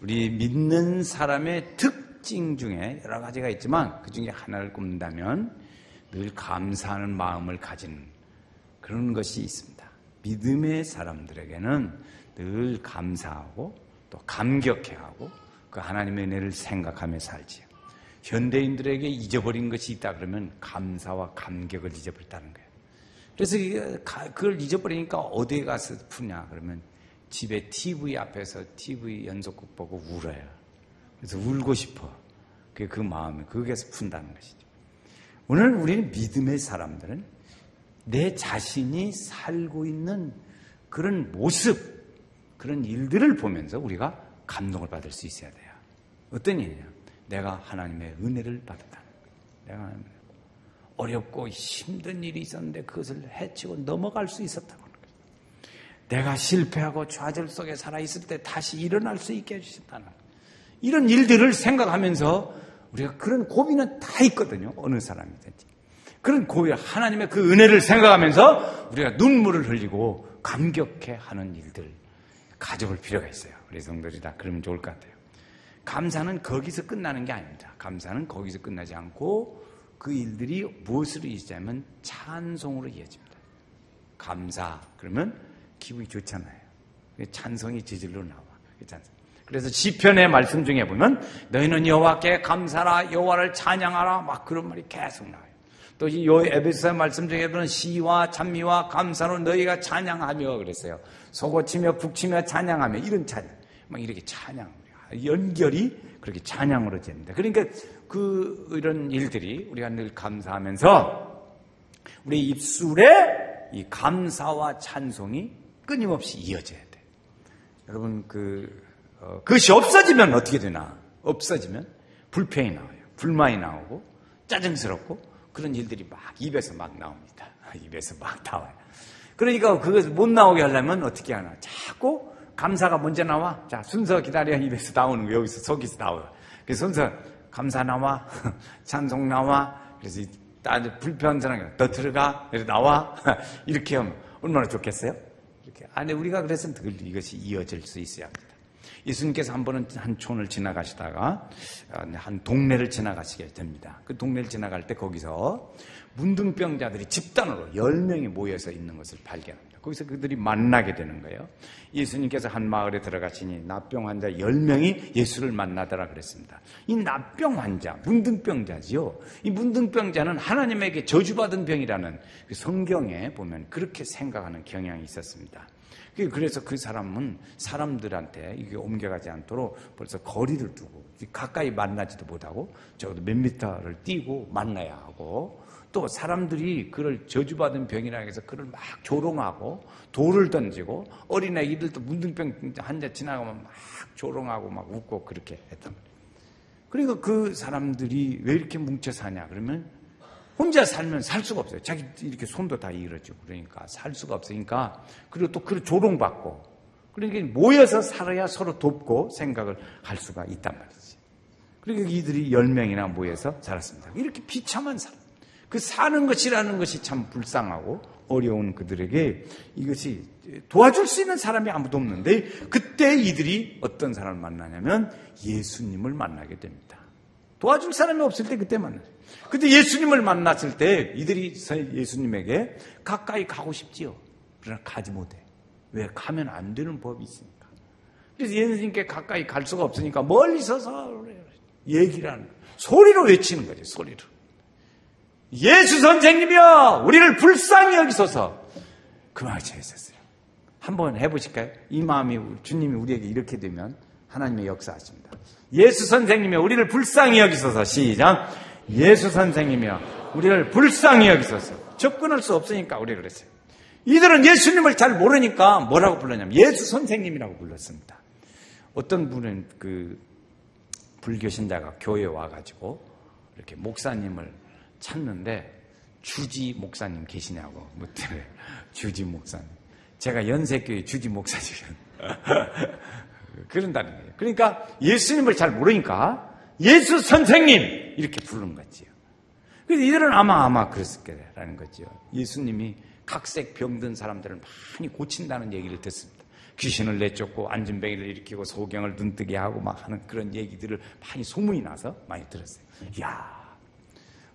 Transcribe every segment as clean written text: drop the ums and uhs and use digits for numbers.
우리 믿는 사람의 특징 중에 여러 가지가 있지만 그 중에 하나를 꼽는다면 늘 감사하는 마음을 가지는 그런 것이 있습니다. 믿음의 사람들에게는 늘 감사하고 또 감격해하고 그 하나님의 은혜를 생각하며 살지요. 현대인들에게 잊어버린 것이 있다 그러면 감사와 감격을 잊어버렸다는 거예요. 그래서 그걸 잊어버리니까 어디에 가서 푸냐 그러면 집에 TV 앞에서 TV 연속극 보고 울어요. 그래서 울고 싶어. 그게 그 마음이 거기에서 푼다는 것이죠. 오늘 우리는 믿음의 사람들은 내 자신이 살고 있는 그런 모습, 그런 일들을 보면서 우리가 감동을 받을 수 있어야 돼요. 어떤 일이냐? 내가 하나님의 은혜를 받았다. 내가 어렵고 힘든 일이 있었는데 그것을 헤치고 넘어갈 수 있었다고 하는 거예요. 내가 실패하고 좌절 속에 살아있을 때 다시 일어날 수 있게 해주셨다는 거예요. 이런 일들을 생각하면서 우리가 그런 고비는 다 있거든요. 어느 사람이든지. 그런 고비, 하나님의 그 은혜를 생각하면서 우리가 눈물을 흘리고 감격해하는 일들 가져볼 필요가 있어요. 우리 성도들이 다 그러면 좋을 것 같아요. 감사는 거기서 끝나는 게 아닙니다. 감사는 거기서 끝나지 않고 그 일들이 무엇으로 이어지냐면 찬송으로 이어집니다. 감사 그러면 기분이 좋잖아요. 찬송이 저절로 나와. 그래서 시편의 말씀 중에 보면 너희는 여호와께 감사하라 여호와를 찬양하라 막 그런 말이 계속 나와요. 또 이 에베소서 말씀 중에 보면 시와 찬미와 감사로 너희가 찬양하며 그랬어요. 소고치며 북치며 찬양하며 이런 찬양 막 이렇게 찬양 연결이 그렇게 찬양으로 됩니다. 그러니까 이런 일들이 우리가 늘 감사하면서 우리 입술에 이 감사와 찬송이 끊임없이 이어져야 돼. 여러분 그것이 없어지면 어떻게 되나? 없어지면 불평이 나와요. 불만이 나오고 짜증스럽고 그런 일들이 막 입에서 막 나옵니다. 입에서 막 나와요. 그러니까 그것을 못 나오게 하려면 어떻게 하나? 자꾸 감사가 먼저 나와. 자, 순서 기다려. 입에서 나오는 거 여기서 속에서 나와. 그래서 순서 감사 나와. 찬송 나와. 그래서 불편한 사람이 더 들어가. 그래서 나와. 이렇게 하면 얼마나 좋겠어요? 이렇게. 아니, 우리가 그래서 이것이 이어질 수 있어야 합니다. 예수님께서 한 번은 한 촌을 지나가시다가 한 동네를 지나가시게 됩니다. 그 동네를 지나갈 때 거기서 문둥병자들이 집단으로 10명이 모여서 있는 것을 발견합니다. 거기서 그들이 만나게 되는 거예요. 예수님께서 한 마을에 들어가시니 납병 환자 10명이 예수를 만나더라 그랬습니다. 이 납병 환자, 문둥병자지요. 이 문둥병자는 하나님에게 저주받은 병이라는 그 성경에 보면 그렇게 생각하는 경향이 있었습니다. 그래서 그 사람은 사람들한테 이게 옮겨가지 않도록 벌써 거리를 두고 가까이 만나지도 못하고 적어도 몇 미터를 뛰고 만나야 하고 또 사람들이 그를 저주받은 병이라 해서 그를 막 조롱하고 돌을 던지고 어린아이들도 문둥병 환자 지나가면 막 조롱하고 막 웃고 그렇게 했단 말이에요. 그러니까 그 사람들이 왜 이렇게 뭉쳐 사냐 그러면 혼자 살면 살 수가 없어요. 자기 이렇게 손도 다 이어지고 그러니까 살 수가 없으니까 그리고 또 그 조롱받고 그러니까 모여서 살아야 서로 돕고 생각을 할 수가 있단 말이지. 그러니까 이들이 10명이나 모여서 살았습니다. 이렇게 비참한 사람. 그 사는 것이라는 것이 참 불쌍하고 어려운 그들에게 이것이 도와줄 수 있는 사람이 아무도 없는데 그때 이들이 어떤 사람을 만나냐면 예수님을 만나게 됩니다. 도와줄 사람이 없을 때 그때 만나요. 근데 예수님을 만났을 때 이들이 예수님에게 가까이 가고 싶지요. 그러나 가지 못해. 왜? 가면 안 되는 법이 있으니까. 그래서 예수님께 가까이 갈 수가 없으니까 멀리 서서 얘기를 하는 거예요. 소리로 외치는 거죠. 소리로. 예수 선생님이여 우리를 불쌍히 여기소서. 그 마음이 있었어요. 한번 해보실까요? 이 마음이 주님이 우리에게 이렇게 되면 하나님의 역사하십니다. 예수 선생님이여 우리를 불쌍히 여기소서. 시작. 예수 선생님이여 우리를 불쌍히 여기소서. 접근할 수 없으니까 우리가 그랬어요. 이들은 예수님을 잘 모르니까 뭐라고 불렀냐면 예수 선생님이라고 불렀습니다. 어떤 분은 그 불교 신자가 교회에 와가지고 이렇게 목사님을 찾는데 주지 목사님 계시냐고 묻더래요. 주지 목사님. 제가 연세교회 주지 목사님. 그런다는 거예요. 그러니까 예수님을 잘 모르니까 예수 선생님 이렇게 부르는 거지요. 그래서 이들은 아마 그랬을 거라는 거죠. 예수님이 각색 병든 사람들을 많이 고친다는 얘기를 듣습니다. 귀신을 내쫓고 안진뱅이를 일으키고 소경을 눈뜨게 하고 막 하는 그런 얘기들을 많이 소문이 나서 많이 들었어요. 이야,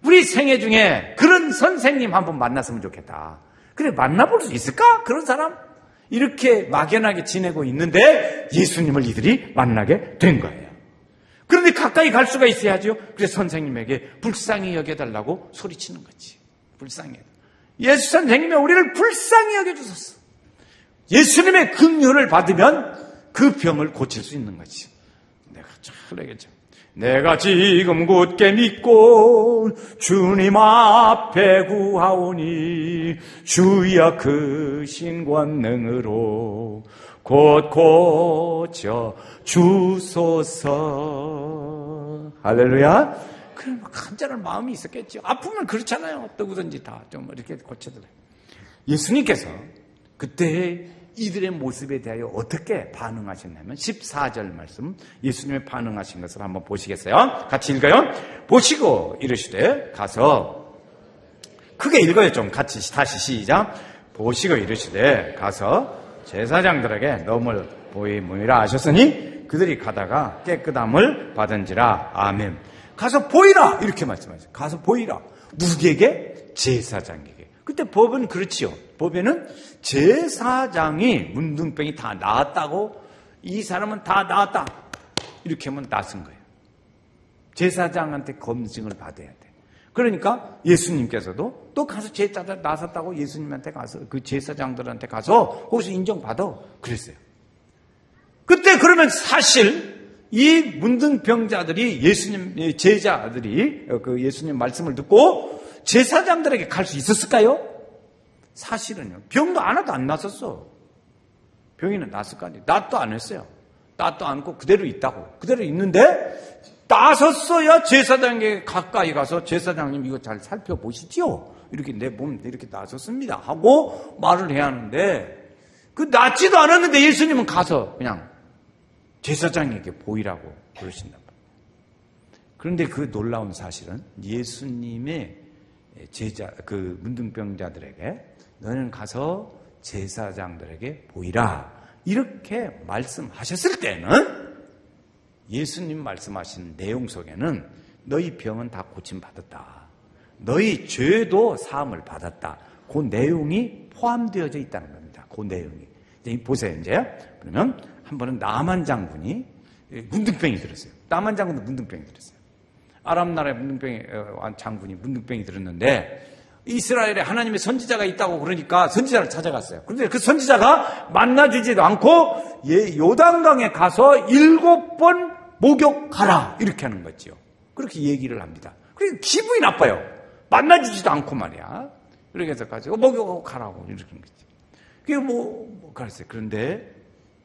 우리 생애 중에 그런 선생님 한번 만났으면 좋겠다. 그래, 만나볼 수 있을까? 그런 사람? 이렇게 막연하게 지내고 있는데 예수님을 이들이 만나게 된 거예요. 그런데 가까이 갈 수가 있어야죠. 그래서 선생님에게 불쌍히 여겨달라고 소리치는 거지. 불쌍히. 예수 선생님이 우리를 불쌍히 여겨주셨어. 예수님의 긍휼을 받으면 그 병을 고칠 수 있는 거지. 내가 잘 알겠죠. 내가 지금 굳게 믿고 주님 앞에 구하오니 주여 크신 권능으로 곧 고쳐 주소서. 할렐루야. 그럼 간절한 마음이 있었겠죠. 아프면 그렇잖아요. 누구든지 다 좀 이렇게 고쳐드려요. 예수님께서 그때 이들의 모습에 대하여 어떻게 반응하셨냐면 14절 말씀, 예수님의 반응하신 것을 한번 보시겠어요? 같이 읽어요. 보시고 이르시되 가서, 크게 읽어요. 좀 같이 다시 시작. 보시고 이르시되 가서 제사장들에게 너물 보이무이라 하셨으니 그들이 가다가 깨끗함을 받은지라. 아멘. 가서 보이라 이렇게 말씀하셨어요. 가서 보이라. 누구에게? 제사장에게. 그때 법은 그렇지요. 법에는 제사장이 문둥병이 다 나았다고, 이 사람은 다 나았다 이렇게 하면 낫은 거예요. 제사장한테 검증을 받아야 돼. 그러니까 예수님께서도 또 가서 제사장 나섰다고 예수님한테 가서 그 제사장들한테 가서 거기서 인정받아 그랬어요. 그때 그러면 사실 이 문둥병자들이 예수님 제자들이 그 예수님 말씀을 듣고 제사장들에게 갈 수 있었을까요? 사실은요. 병도 하나도 안 났었어. 병이는 났을 거 아니에요. 낫도 안 했어요. 낫도 않고 그대로 있다고. 그대로 있는데 나섰어야 제사장에게 가까이 가서 제사장님 이거 잘 살펴보시지요. 이렇게 내 몸 이렇게 나섰습니다 하고 말을 해야 하는데 그 낫지도 않았는데 예수님은 가서 그냥 제사장에게 보이라고 그러신다고. 그런데 그 놀라운 사실은 예수님의 제자, 그 문둥병자들에게 너는 가서 제사장들에게 보이라 이렇게 말씀하셨을 때는 예수님 말씀하신 내용 속에는 너희 병은 다 고침받았다. 너희 죄도 사함을 받았다. 그 내용이 포함되어져 있다는 겁니다. 그 내용이. 이제 보세요, 이제. 그러면 한 번은 나만 장군이 문둥병이 들었어요. 나만 장군도 문둥병이 들었어요. 아람 나라의 문둥병이 장군이 문둥병이 들었는데 이스라엘에 하나님의 선지자가 있다고 그러니까 선지자를 찾아갔어요. 그런데 그 선지자가 만나주지도 않고 요단강에 가서 7번 목욕하라 이렇게 하는 거죠. 그렇게 얘기를 합니다. 그러니까 기분이 나빠요. 만나주지도 않고 말이야. 그렇게 해서 가지고 목욕하고 가라고 이렇게 하는 거죠. 그게 그랬어요. 그런데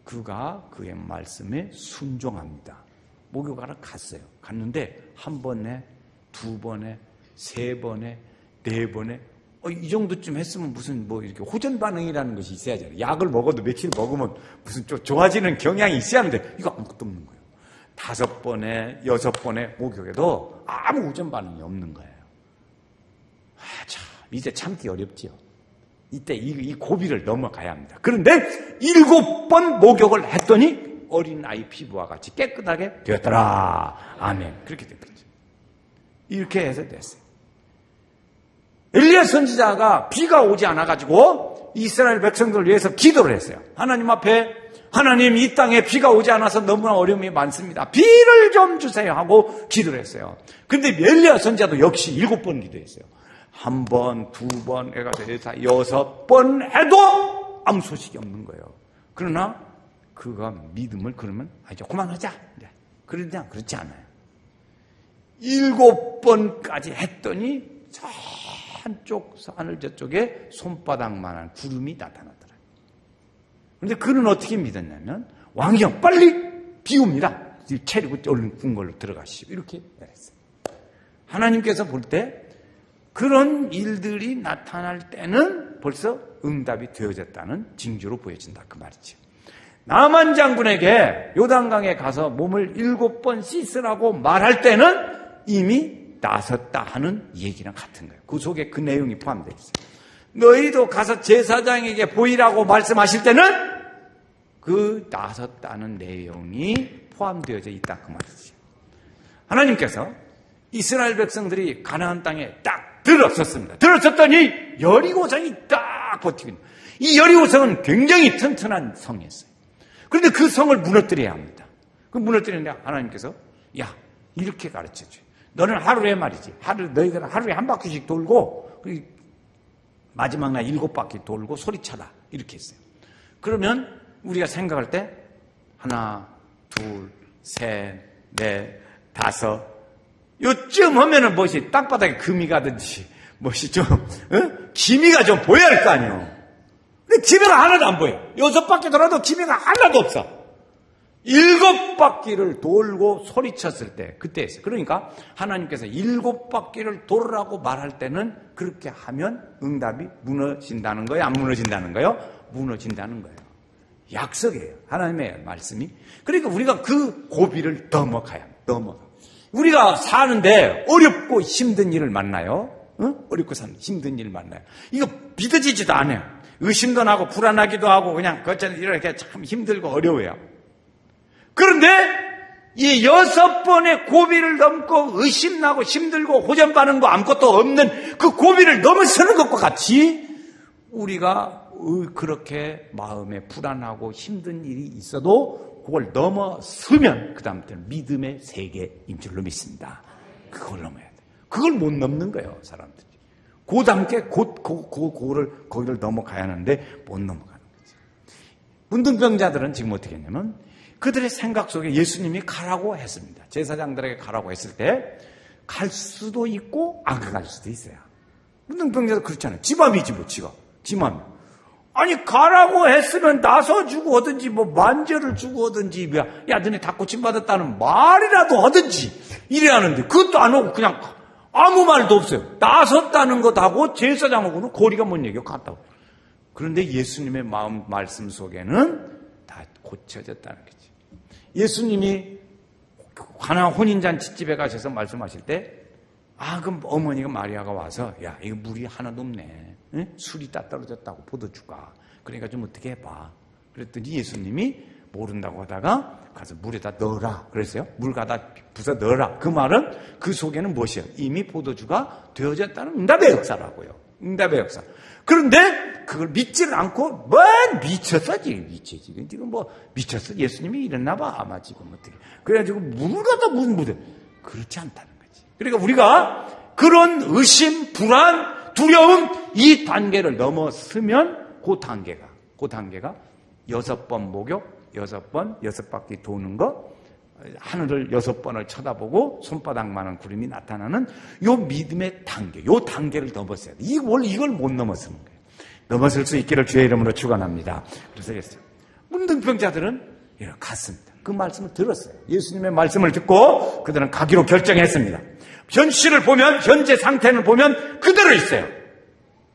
그가 그의 말씀에 순종합니다. 목욕하러 갔어요. 갔는데 한 번에, 두 번에, 세 번에, 네 번에 이 정도쯤 했으면 무슨 이렇게 호전 반응이라는 것이 있어야죠. 약을 먹어도 며칠 먹으면 무슨 좀 좋아지는 경향이 있어야 하는데 이거 아무것도 없는 거예요. 5번에, 6번에 목욕해도 아무 호전 반응이 없는 거예요. 참 이제 참기 어렵지요. 이때 이 고비를 넘어가야 합니다. 그런데 7번 목욕을 했더니 어린아이 피부와 같이 깨끗하게 되었더라. 아멘. 그렇게 됐겠죠. 이렇게 해서 됐어요. 엘리야 선지자가 비가 오지 않아가지고 이스라엘 백성들을 위해서 기도를 했어요. 하나님 앞에, 하나님 이 땅에 비가 오지 않아서 너무나 어려움이 많습니다. 비를 좀 주세요 하고 기도를 했어요. 근데 엘리야 선지자도 역시 7번 기도했어요. 1번, 2번, 6번 해도 아무 소식이 없는 거예요. 그러나 그가 믿음을 그러면 이제 그만하자. 그러냐? 그렇지 않아요. 7번까지 했더니 저 한쪽 하늘 저쪽에 손바닥만한 구름이 나타나더라고요. 그런데 그는 어떻게 믿었냐면 왕이여 빨리 비 옵니다. 체리고 얼른 궁궐로 들어가시오. 이렇게 말했어요. 하나님께서 볼 때 그런 일들이 나타날 때는 벌써 응답이 되어졌다는 징조로 보여진다. 그 말이죠. 나만 장군에게 요단강에 가서 몸을 7번 씻으라고 말할 때는 이미 나섰다 하는 얘기랑 같은 거예요. 그 속에 그 내용이 포함되어 있어요. 너희도 가서 제사장에게 보이라고 말씀하실 때는 그 나섰다는 내용이 포함되어져 있다 그 말이지. 하나님께서 이스라엘 백성들이 가나안 땅에 딱 들어섰습니다. 들어섰더니 여리고성이 딱 버티고 있는. 이 여리고성은 굉장히 튼튼한 성이었어요. 그런데 그 성을 무너뜨려야 합니다. 그 무너뜨리는데 하나님께서 야 이렇게 가르쳐줘. 너는 하루에 말이지. 너희들은 하루에 한 바퀴씩 돌고 마지막 날 7바퀴 돌고 소리쳐라. 이렇게 했어요. 그러면 우리가 생각할 때 하나, 둘, 셋, 넷, 다섯 요쯤 하면은 무엇이 땅바닥에 금이 가든지 무엇이 좀 기미가 좀 보여야 할 거 아니에요. 근데 기미가 하나도 안 보여. 6바퀴 돌아도 기미가 하나도 없어. 7바퀴를 돌고 소리쳤을 때 그때 했어요. 그러니까 하나님께서 7바퀴를 돌으라고 말할 때는 그렇게 하면 응답이 무너진다는 거예요? 안 무너진다는 거예요? 무너진다는 거예요. 약속이에요. 하나님의 말씀이. 그러니까 우리가 그 고비를 넘어가야 합니다. 우리가 사는데 어렵고 힘든 일을 만나요. 어렵고 힘든 일을 만나요. 이거 믿어지지도 않아요. 의심도 나고 불안하기도 하고 그냥 이렇게 참 힘들고 어려워요. 그런데 이 6번의 고비를 넘고 의심나고 힘들고 호전받는 거 아무것도 없는 그 고비를 넘어서는 것과 같이 우리가 그렇게 마음에 불안하고 힘든 일이 있어도 그걸 넘어서면 그 다음부터는 믿음의 세계인 줄로 믿습니다. 그걸 넘어야 돼요. 그걸 못 넘는 거예요, 사람들이. 그 단계 거기를 넘어가야 하는데 못 넘어가는 거죠. 문둥병자들은 지금 어떻게 했냐면 그들의 생각 속에 예수님이 가라고 했습니다. 제사장들에게 가라고 했을 때 갈 수도 있고 안 갈 수도 있어요. 문둥병자도 그렇잖아요. 지맘이지 뭐 지맘. 아니 가라고 했으면 나서주고 하든지 뭐 만절을 주고 하든지 야 너네 다 고침받았다는 말이라도 하든지 이래야 하는데 그것도 안 하고 그냥 아무 말도 없어요. 나섰다는 것하고 제사장하고는 거리가 먼 얘기가 같다고. 그런데 예수님의 말씀 속에는 다 고쳐졌다는 거지. 예수님이 가나 혼인잔치집에 가셔서 말씀하실 때 그럼 어머니가 마리아가 와서 야 이거 물이 하나도 없네. 응? 술이 다 떨어졌다고 포도주가. 그러니까 좀 어떻게 해봐. 그랬더니 예수님이 모른다고 하다가 가서 물에다 넣어라. 그랬어요. 물 가다 부숴 넣어라. 그 말은 그 속에는 무엇이에요? 이미 포도주가 되어졌다는 응답의 역사라고요. 응답의 역사. 그런데 그걸 믿지를 않고 미쳤어 지금 뭐 미쳤어. 예수님이 이랬나 봐. 아마 지금 어떻게. 그래가지고 물을 갖다 무슨 묻어. 그렇지 않다는 거지. 그러니까 우리가 그런 의심, 불안, 두려움 이 단계를 넘어서면 그 단계가 6번 목욕, 6바퀴 도는 거, 하늘을 6번을 쳐다보고 손바닥만한 구름이 나타나는 요 믿음의 단계, 요 단계를 넘었어야 돼. 이걸 못 넘어서는 거예요. 넘어설 수 있기를 주의 이름으로 축원합니다. 그래서 그랬어요. 문둥병자들은 갔습니다. 그 말씀을 들었어요. 예수님의 말씀을 듣고 그들은 가기로 결정했습니다. 현실을 보면, 현재 상태를 보면 그대로 있어요.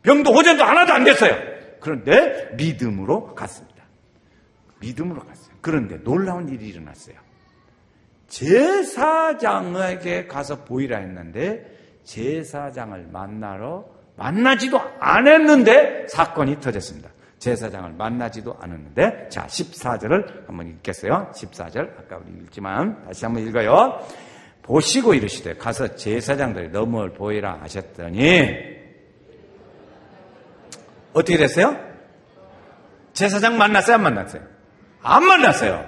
병도 호전도 하나도 안 됐어요. 그런데 믿음으로 갔습니다. 믿음으로 갔어요. 그런데 놀라운 일이 일어났어요. 제사장에게 가서 보이라 했는데 제사장을 만나지도 않았는데 사건이 터졌습니다. 제사장을 만나지도 않았는데 자 14절을 한번 읽겠어요. 14절 아까 우리 읽지만 다시 한번 읽어요. 보시고 이르시되 가서 제사장들이 너무를 보이라 하셨더니 어떻게 됐어요? 제사장 만났어요? 안 만났어요? 안 만났어요.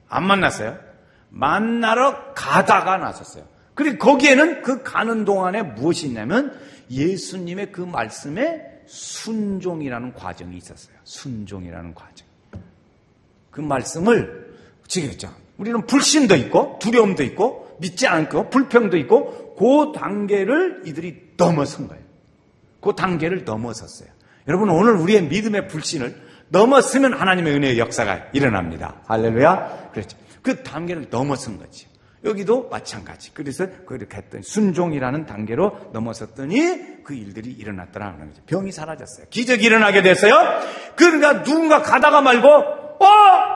안 만났어요. 만나러 가다가 나섰어요. 그리고 거기에는 그 가는 동안에 무엇이 있냐면 예수님의 그 말씀에 순종이라는 과정이 있었어요. 순종이라는 과정. 그 말씀을 지켰죠. 우리는 불신도 있고 두려움도 있고 믿지 않고 불평도 있고 그 단계를 이들이 넘어선 거예요. 그 단계를 넘어섰어요. 여러분 오늘 우리의 믿음의 불신을 넘어서면 하나님의 은혜의 역사가 일어납니다. 할렐루야. 그렇죠. 그 단계를 넘어선 거지. 여기도 마찬가지. 그래서 그렇게 했더니 순종이라는 단계로 넘어섰더니 그 일들이 일어났더라 하는 거죠. 병이 사라졌어요. 기적이 일어나게 됐어요. 그러니까 누군가 가다가 말고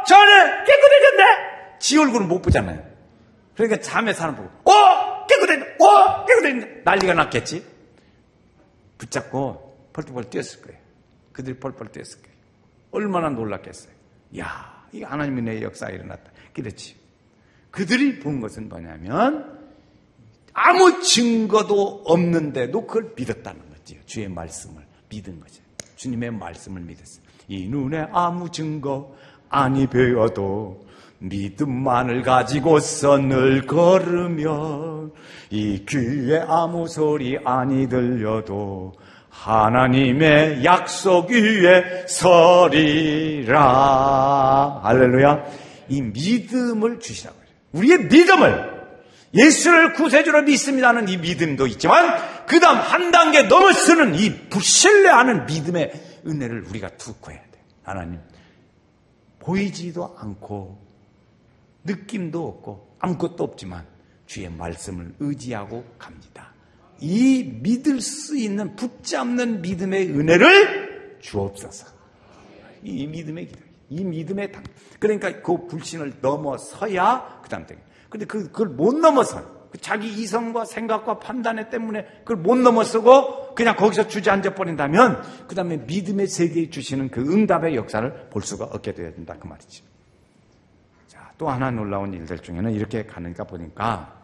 전에 깨끗해졌네. 지 얼굴은 못 보잖아요. 그러니까 잠에 사는 보고 깨끗해졌네. 난리가 났겠지. 붙잡고 펄펄 뛰었을 거예요. 그들이 펄펄 뛰었을 거예요. 얼마나 놀랐겠어요. 야, 이 하나님의 은혜의 역사가 일어났다. 그렇지. 그들이 본 것은 뭐냐면 아무 증거도 없는데도 그걸 믿었다는 거지요. 주의 말씀을 믿은 거죠. 주님의 말씀을 믿었어요. 이 눈에 아무 증거 아니 보여도 믿음만을 가지고서 늘 걸으며 이 귀에 아무 소리 아니 들려도 하나님의 약속 위에 서리라. 할렐루야. 이 믿음을 주시라고 해요. 우리의 믿음을, 예수를 구세주로 믿습니다는 이 믿음도 있지만 그 다음 한 단계 넘어서는 이 불신뢰하는 믿음의 은혜를 우리가 투구해야 돼요. 하나님, 보이지도 않고 느낌도 없고 아무것도 없지만 주의 말씀을 의지하고 갑니다. 이 믿을 수 있는 붙잡는 믿음의 은혜를 주옵소서. 이 믿음의 기도, 이 믿음의 당. 그러니까 그 불신을 넘어서야 그 다음 때. 근데 그걸 못 넘어서요. 자기 이성과 생각과 판단에 때문에 그걸 못 넘어서고 그냥 거기서 주저앉아 버린다면 그 다음에 믿음의 세계에 주시는 그 응답의 역사를 볼 수가 없게 되어야 된다 그 말이죠. 자, 또 하나 놀라운 일들 중에는 이렇게 가니까 보니까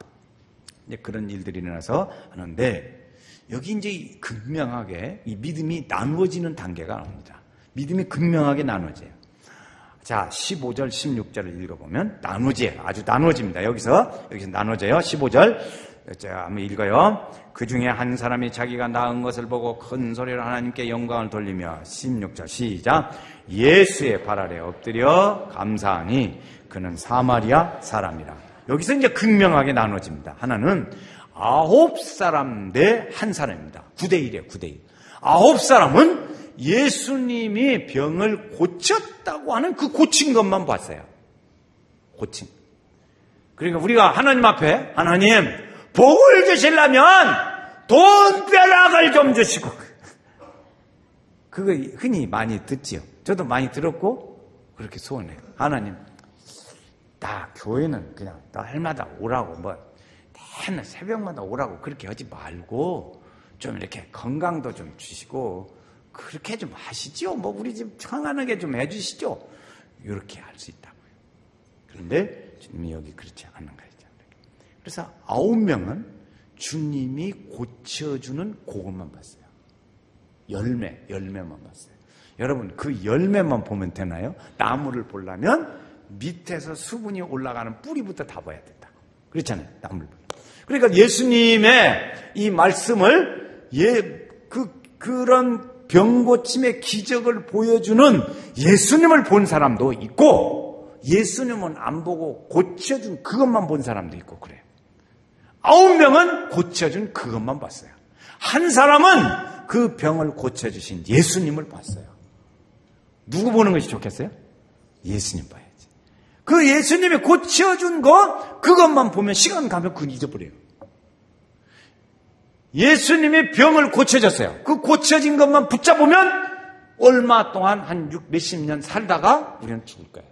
이제 그런 일들이 일어나서 하는데 여기 이제 극명하게 이 믿음이 나누어지는 단계가 나옵니다. 믿음이 극명하게 나누어져요. 자, 15절, 16절을 읽어보면 나누어져요. 아주 나누어집니다. 여기서 나누어져요. 15절. 자, 한번 읽어요. 그 중에 한 사람이 자기가 낳은 것을 보고 큰 소리로 하나님께 영광을 돌리며 16절 시작. 예수의 발 아래 엎드려 감사하니 그는 사마리아 사람이라. 여기서 이제 극명하게 나눠집니다. 하나는 9사람 대 한 사람입니다. 9대1이에요. 9대1. 9사람은 예수님이 병을 고쳤다고 하는 그 고친 것만 봤어요. 고친. 그러니까 우리가 하나님 앞에 하나님 복을 주시려면 돈벼락을 좀 주시고, 그거 흔히 많이 듣지요. 저도 많이 들었고 그렇게 소원해요. 하나님, 나 교회는 그냥 날마다 오라고 맨날 새벽마다 오라고 그렇게 하지 말고 좀 이렇게 건강도 좀 주시고 그렇게 좀 하시죠. 우리 집 평안하게 좀 해주시죠. 이렇게 할 수 있다고요. 그런데 주님이 여기 그렇지 않은 거죠. 그래서 9명은 주님이 고쳐주는 그것만 봤어요. 열매만 봤어요. 여러분, 그 열매만 보면 되나요? 나무를 보려면 밑에서 수분이 올라가는 뿌리부터 다 봐야 된다고. 그렇잖아요. 나무를. 그러니까 예수님의 이 말씀을 그런 병고침의 기적을 보여주는 예수님을 본 사람도 있고 예수님은 안 보고 고쳐준 그것만 본 사람도 있고 그래요. 9명은 고쳐준 그것만 봤어요. 한 사람은 그 병을 고쳐주신 예수님을 봤어요. 누구 보는 것이 좋겠어요? 예수님 봐야지. 그 예수님이 고쳐준 그것만 보면 시간 가면 그건 잊어버려요. 예수님이 병을 고쳐줬어요. 그 고쳐진 것만 붙잡으면 얼마 동안 한 몇십 년 살다가 우리는 죽을 거예요.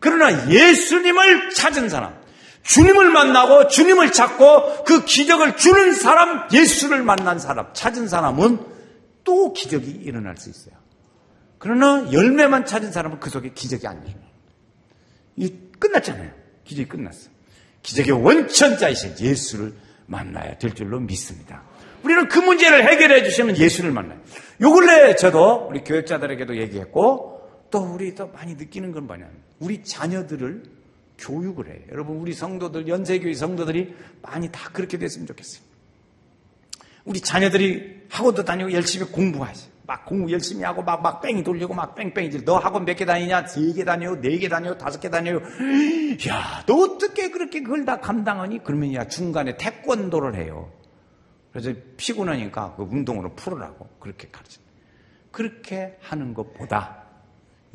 그러나 예수님을 찾은 사람, 주님을 만나고 주님을 찾고 그 기적을 주는 사람, 예수를 만난 사람, 찾은 사람은 또 기적이 일어날 수 있어요. 그러나 열매만 찾은 사람은 그 속에 기적이 안 일어나요. 이 끝났잖아요. 기적이 끝났어. 기적의 원천자이신 예수를 만나야 될 줄로 믿습니다. 우리는 그 문제를 해결해 주시면 예수를 만나요. 요 근래 저도 우리 교육자들에게도 얘기했고 또 우리 또 많이 느끼는 건 뭐냐면 우리 자녀들을 교육을 해요. 여러분, 우리 성도들, 연세교회 성도들이 많이 다 그렇게 됐으면 좋겠어요. 우리 자녀들이 학원도 다니고 열심히 공부하지. 막 공부 열심히 하고 막 뺑이 돌리고 막 뺑뺑이질. 너 학원 몇 개 다니냐? 3개 다녀요? 4개 다녀요? 5개 다녀요? 야, 너 어떻게 그렇게 그걸 다 감당하니? 그러면 야, 중간에 태권도를 해요. 그래서 피곤하니까 그 운동으로 풀으라고 그렇게 가르쳐. 그렇게 하는 것보다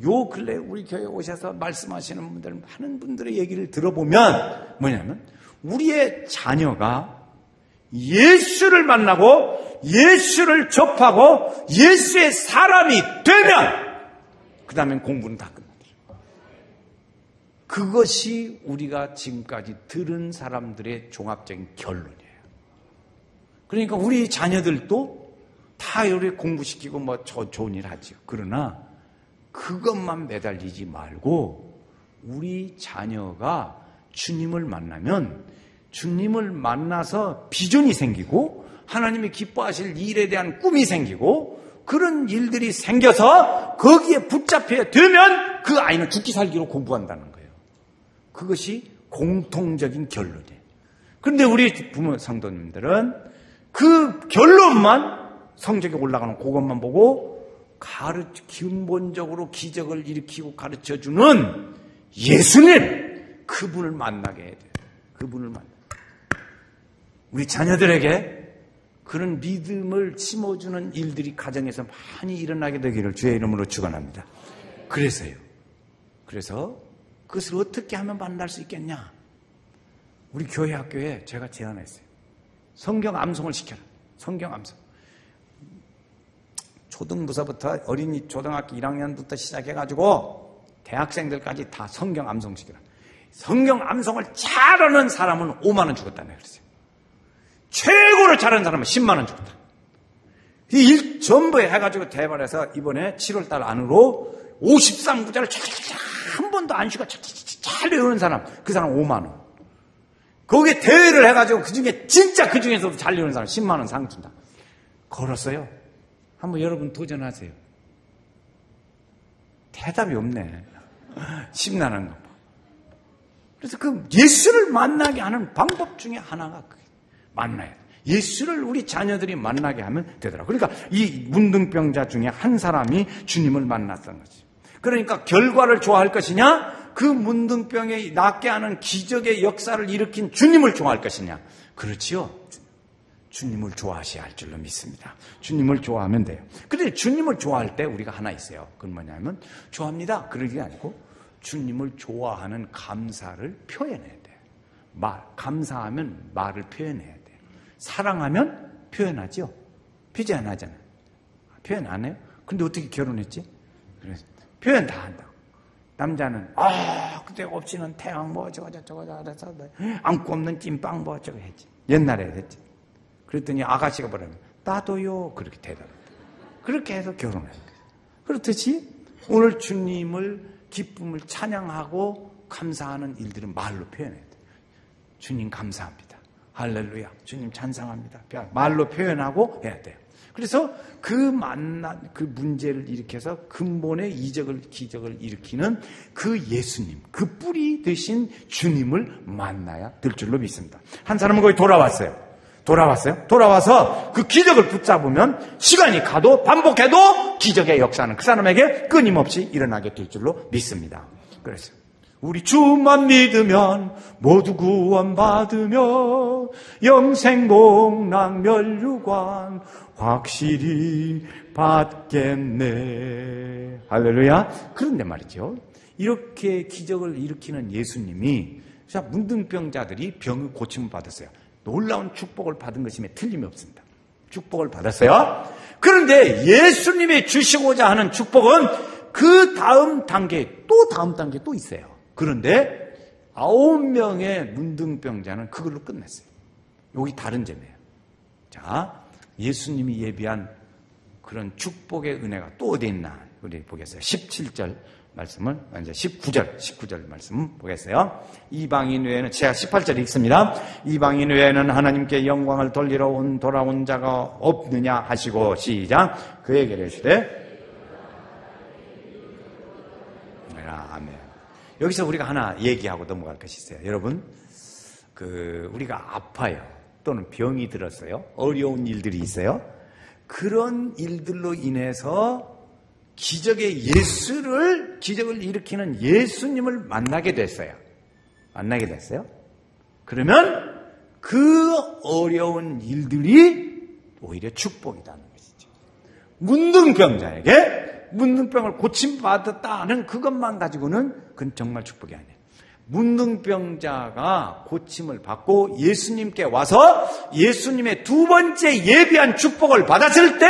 요 근래 우리 교회에 오셔서 말씀하시는 분들, 많은 분들의 얘기를 들어보면 뭐냐면 우리의 자녀가 예수를 만나고 예수를 접하고 예수의 사람이 되면 그 다음엔 공부는 다 끝나더라고요. 그것이 우리가 지금까지 들은 사람들의 종합적인 결론이에요. 그러니까 우리 자녀들도 다 요리 공부시키고 좋은 일 하죠. 그러나 그것만 매달리지 말고 우리 자녀가 주님을 만나면 주님을 만나서 비전이 생기고 하나님이 기뻐하실 일에 대한 꿈이 생기고 그런 일들이 생겨서 거기에 붙잡혀 되면 그 아이는 죽기 살기로 공부한다는 거예요. 그것이 공통적인 결론이에요. 그런데 우리 부모 성도님들은 그 결론만 성적에 올라가는 그것만 보고 근본적으로 기적을 일으키고 가르쳐주는 예수님, 그분을 만나게 해야 돼요. 그분을 만나. 우리 자녀들에게 그런 믿음을 심어주는 일들이 가정에서 많이 일어나게 되기를 주의 이름으로 축원합니다. 그래서 그것을 어떻게 하면 만날 수 있겠냐? 우리 교회 학교에 제가 제안했어요. 성경 암송을 시켜라. 성경 암송. 초등부서부터 어린이 초등학교 1학년부터 시작해가지고 대학생들까지 다 성경 암송 시켜라. 성경 암송을 잘하는 사람은 5만 원 주겠다네 그랬어요. 최고로 잘하는 사람은 10만 원 주겠다. 이 일 전부 해가지고 대발해서 이번에 7월달 안으로 53구절을 한 번도 안 쉬고 잘 외우는 사람, 그 사람 5만 원. 거기에 대회를 해가지고 그중에 진짜 그중에서도 잘 외우는 사람 10만 원 상 준다. 걸었어요. 한번 여러분 도전하세요. 대답이 없네. 심란한 거 봐. 그래서 그 예수를 만나게 하는 방법 중에 하나가 그게 만나야 돼. 예수를 우리 자녀들이 만나게 하면 되더라고요. 그러니까 이 문둥병자 중에 한 사람이 주님을 만났던 거지. 그러니까 결과를 좋아할 것이냐? 그 문둥병에 낫게 하는 기적의 역사를 일으킨 주님을 좋아할 것이냐? 그렇지요. 주님을 좋아하셔야 할 줄로 믿습니다. 주님을 좋아하면 돼요. 그런데 주님을 좋아할 때 우리가 하나 있어요. 그건 뭐냐면 좋아합니다. 그런 게 아니고 주님을 좋아하는 감사를 표현해야 돼요. 감사하면 말을 표현해야 돼요. 사랑하면 표현하죠. 표현 안 하잖아요. 표현 안 해요? 근데 어떻게 결혼했지? 그래서 표현 다 한다고. 남자는 그때 없이는 태양 뭐 저거 그래서 안고 없는 찐빵 뭐 저거 했지. 옛날에 했지. 그랬더니 아가씨가 뭐라면 나도요 그렇게 대답합니다. 그렇게 해서 결혼했어요. 그렇듯이 오늘 주님을 기쁨을 찬양하고 감사하는 일들은 말로 표현해야 돼요. 주님 감사합니다. 할렐루야. 주님 찬양합니다. 말로 표현하고 해야 돼요. 그래서 그 문제를 일으켜서 근본의 기적을 일으키는 그 예수님, 그 뿌리 되신 주님을 만나야 될 줄로 믿습니다. 한 사람은 거기 돌아왔어요. 돌아와서 그 기적을 붙잡으면 시간이 가도 반복해도 기적의 역사는 그 사람에게 끊임없이 일어나게 될 줄로 믿습니다. 그래서 우리 주만 믿으면 모두 구원받으며 영생 복락 멸류관 확실히 받겠네. 할렐루야. 그런데 말이죠. 이렇게 기적을 일으키는 예수님이 문둥병자들이 병을 고침을 받았어요. 놀라운 축복을 받은 것임에 틀림이 없습니다. 축복을 받았어요. 그런데 예수님이 주시고자 하는 축복은 그 다음 단계 또 있어요. 그런데 9명의 문둥병자는 그걸로 끝냈어요. 여기 다른 점이에요. 자, 예수님이 예비한 그런 축복의 은혜가 또 어디 있나 우리 보겠어요. 17절 말씀을 이제 19절 말씀 보겠어요. 이방인 외에는 제가 18절 읽습니다. 이방인 외에는 하나님께 영광을 돌리러 돌아온 자가 없느냐 하시고 시작. 그에게 이르시되 아멘. 여기서 우리가 하나 얘기하고 넘어갈 것이 있어요. 여러분, 우리가 아파요. 또는 병이 들었어요. 어려운 일들이 있어요. 그런 일들로 인해서 기적을 일으키는 예수님을 만나게 됐어요. 그러면 그 어려운 일들이 오히려 축복이라는 것이죠. 문둥병을 고침받았다는 그것만 가지고는 그건 정말 축복이 아니에요. 문둥병자가 고침을 받고 예수님께 와서 예수님의 두 번째 예비한 축복을 받았을 때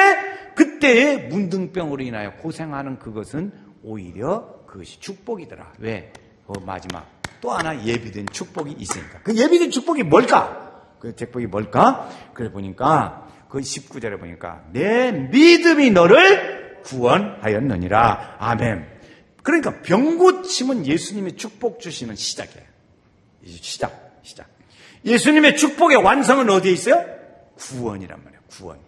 그때의 문둥병으로 인하여 고생하는 그것은 오히려 그것이 축복이더라. 왜? 마지막 또 하나 예비된 축복이 있으니까. 그 예비된 축복이 뭘까? 그래 보니까 그 19절에 보니까 내 믿음이 너를 구원하였느니라. 아멘. 그러니까 병 고침은 예수님의 축복 주시는 시작이에요. 시작. 예수님의 축복의 완성은 어디에 있어요? 구원이란 말이에요. 구원.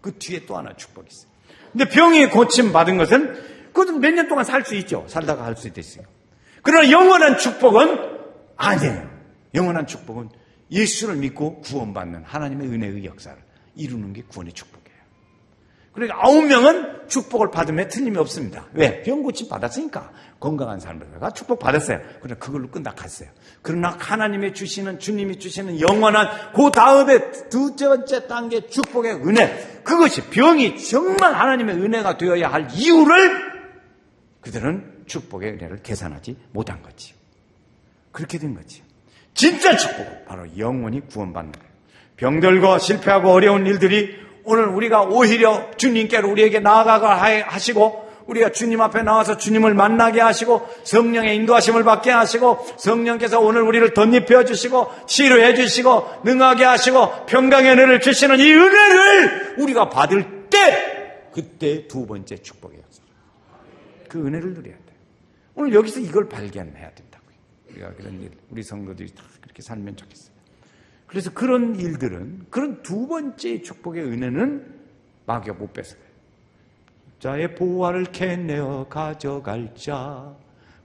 그 뒤에 또 하나 축복이 있어요. 근데 병이 고침 받은 것은 그것은 몇 년 동안 살 수 있죠. 살다가 할 수도 있어요. 그러나 영원한 축복은 아니에요. 영원한 축복은 예수를 믿고 구원받는 하나님의 은혜의 역사를 이루는 게 구원의 축복이에요. 그러니까 9명은 축복을 받음에 틀림이 없습니다. 왜? 병 고침 받았으니까 건강한 삶을 살다가 축복 받았어요. 그러나 그걸로 끝나 갔어요. 그러나 하나님의 주시는, 주님이 주시는 영원한 그 다음에 두 번째 단계 축복의 은혜, 그것이 병이 정말 하나님의 은혜가 되어야 할 이유를 그들은 축복의 은혜를 계산하지 못한 거지요. 그렇게 된 거지요. 진짜 축복은 바로 영원히 구원받는 거예요. 병들고 실패하고 어려운 일들이 오늘 우리가 오히려 주님께로 우리에게 나아가게 하시고, 우리가 주님 앞에 나와서 주님을 만나게 하시고, 성령의 인도하심을 받게 하시고, 성령께서 오늘 우리를 덧입혀 주시고, 치료해 주시고, 능하게 하시고, 평강의 은혜를 주시는 이 은혜를 우리가 받을 때, 그때 두 번째 축복이에요. 그 은혜를 누려야 돼요. 오늘 여기서 이걸 발견해야 된다고요. 우리가 그런 일, 우리 성도들이 다 그렇게 살면 좋겠어요. 그래서 그런 일들은, 그런 두 번째 축복의 은혜는 마귀가 못 뺏어요. 자의 보화를 캐내어 가져갈 자,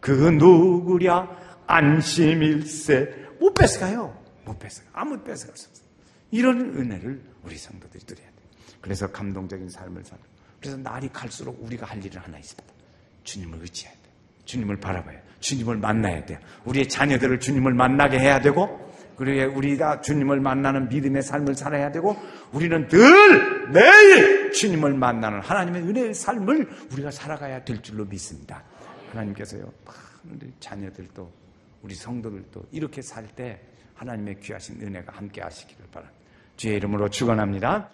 그 누구랴 안심일세. 못 뺏어가요. 못 뺏어가요. 아무도 뺏어갈 수 없어요. 이런 은혜를 우리 성도들이 누려야 돼요. 그래서 감동적인 삶을 살고, 그래서 날이 갈수록 우리가 할 일은 하나 있습니다. 주님을 의지해야 돼요. 주님을 바라봐야 돼요. 주님을 만나야 돼요. 우리의 자녀들을 주님을 만나게 해야 되고, 그리고 우리가 주님을 만나는 믿음의 삶을 살아야 되고, 우리는 늘 매일 주님을 만나는 하나님의 은혜의 삶을 우리가 살아가야 될 줄로 믿습니다. 하나님께서요, 우리 자녀들도 우리 성도들도 이렇게 살 때 하나님의 귀하신 은혜가 함께 하시기를 바랍니다. 주의 이름으로 축원합니다.